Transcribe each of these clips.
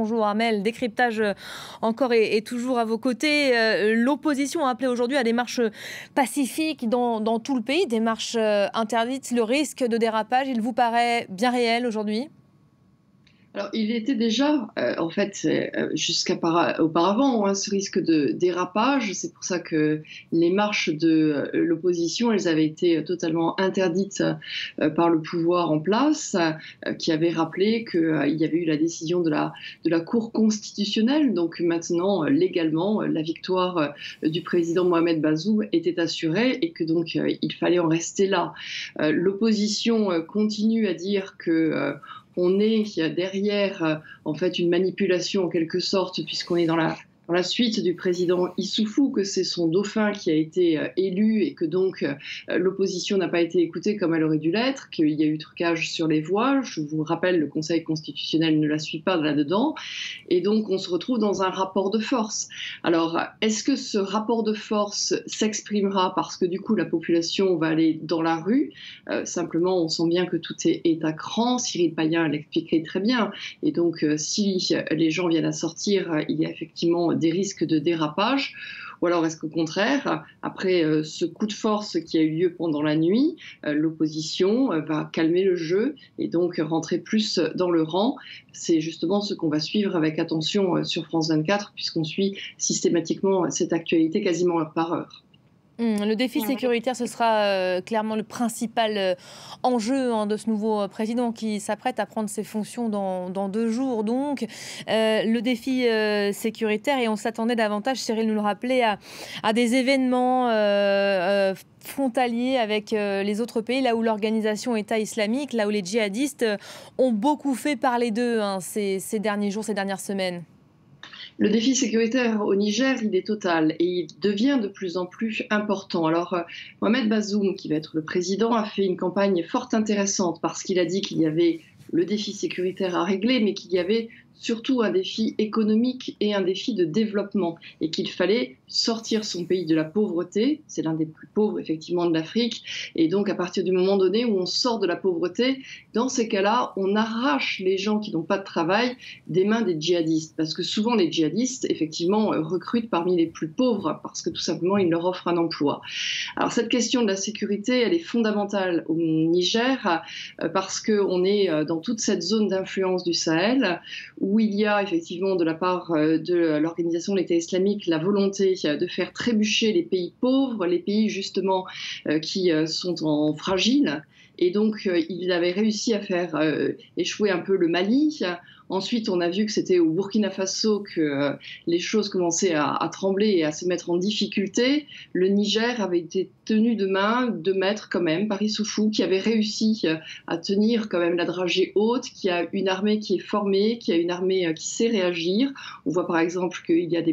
Bonjour Armel, décryptage encore et toujours à vos côtés. L'opposition a appelé aujourd'hui à des marches pacifiques dans tout le pays, des marches interdites. Le risque de dérapage, il vous paraît bien réel aujourd'hui ? Alors, il était déjà, en fait, auparavant, hein, ce risque de dérapage. C'est pour ça que les marches de l'opposition, elles avaient été totalement interdites par le pouvoir en place, qui avait rappelé qu'il y avait eu la décision de la Cour constitutionnelle. Donc maintenant, légalement, la victoire du président Mohamed Bazoum était assurée et que donc il fallait en rester là. L'opposition continue à dire que on est derrière en fait une manipulation en quelque sorte, puisqu'on est dans la suite du président Issoufou, que c'est son dauphin qui a été élu et que donc l'opposition n'a pas été écoutée comme elle aurait dû l'être, qu'il y a eu trucage sur les voix. Je vous rappelle, le Conseil constitutionnel ne la suit pas là-dedans. Et donc on se retrouve dans un rapport de force. Alors, est-ce que ce rapport de force s'exprimera parce que du coup la population va aller dans la rue? Simplement, on sent bien que tout est à cran. Cyril Payen l'expliquait très bien. Et donc, si les gens viennent à sortir, il y a effectivement des risques de dérapage, ou alors est-ce qu'au contraire, après ce coup de force qui a eu lieu pendant la nuit, l'opposition va calmer le jeu et donc rentrer plus dans le rang? C'est justement ce qu'on va suivre avec attention sur France 24, puisqu'on suit systématiquement cette actualité quasiment heure par heure. Le défi sécuritaire, ce sera clairement le principal enjeu de ce nouveau président qui s'apprête à prendre ses fonctions dans 2 jours. Donc, le défi sécuritaire, et on s'attendait davantage, Cyril nous le rappelait, à des événements frontaliers avec les autres pays, là où l'organisation État islamique, là où les djihadistes ont beaucoup fait parler d'eux ces derniers jours, ces dernières semaines. Le défi sécuritaire au Niger, il est total et il devient de plus en plus important. Alors, Mohamed Bazoum, qui va être le président, a fait une campagne fort intéressante parce qu'il a dit qu'il y avait le défi sécuritaire à régler, mais qu'il y avait surtout un défi économique et un défi de développement, et qu'il fallait sortir son pays de la pauvreté. C'est l'un des plus pauvres effectivement de l'Afrique, et donc à partir du moment donné où on sort de la pauvreté, dans ces cas-là, on arrache les gens qui n'ont pas de travail des mains des djihadistes, parce que souvent les djihadistes effectivement recrutent parmi les plus pauvres, parce que tout simplement ils leur offrent un emploi. Alors cette question de la sécurité, elle est fondamentale au Niger, parce qu'on est dans toute cette zone d'influence du Sahel, où il y a effectivement de la part de l'organisation de l'État islamique la volonté de faire trébucher les pays pauvres, les pays justement qui sont en fragile. Et donc, il avait réussi à faire échouer un peu le Mali. Ensuite, on a vu que c'était au Burkina Faso que les choses commençaient à trembler et à se mettre en difficulté. Le Niger avait été tenu de main de maître quand même par Issoufou, qui avait réussi à tenir quand même la dragée haute, qui a une armée qui est formée, qui a une armée qui sait réagir. On voit par exemple qu'il y a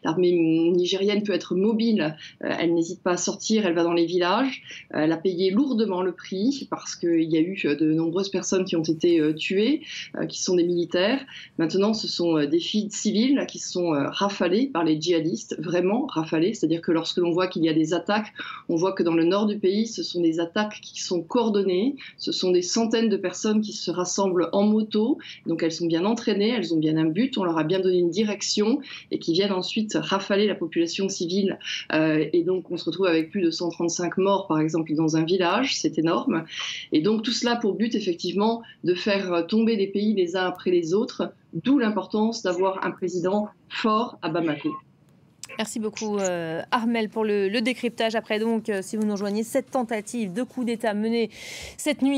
l'armée nigérienne peut être mobile, elle n'hésite pas à sortir, elle va dans les villages. Elle a payé lourdement le prix parce qu'il y a eu de nombreuses personnes qui ont été tuées, qui sont des militaires. Maintenant, ce sont des filles civiles qui sont rafalées par les djihadistes, vraiment rafalées. C'est-à-dire que lorsque l'on voit qu'il y a des attaques, on voit que dans le nord du pays, ce sont des attaques qui sont coordonnées. Ce sont des centaines de personnes qui se rassemblent en moto. Donc elles sont bien entraînées, elles ont bien un but, on leur a bien donné une direction et qui viennent ensuite rafaler la population civile. Et donc on se retrouve avec plus de 135 morts, par exemple, dans un village. C'est énorme. Et donc tout cela pour but, effectivement, de faire tomber des pays les uns après les autres, d'où l'importance d'avoir un président fort à Bamako. Merci beaucoup Armel pour le décryptage. Après donc, si vous nous rejoignez, cette tentative de coup d'État menée cette nuit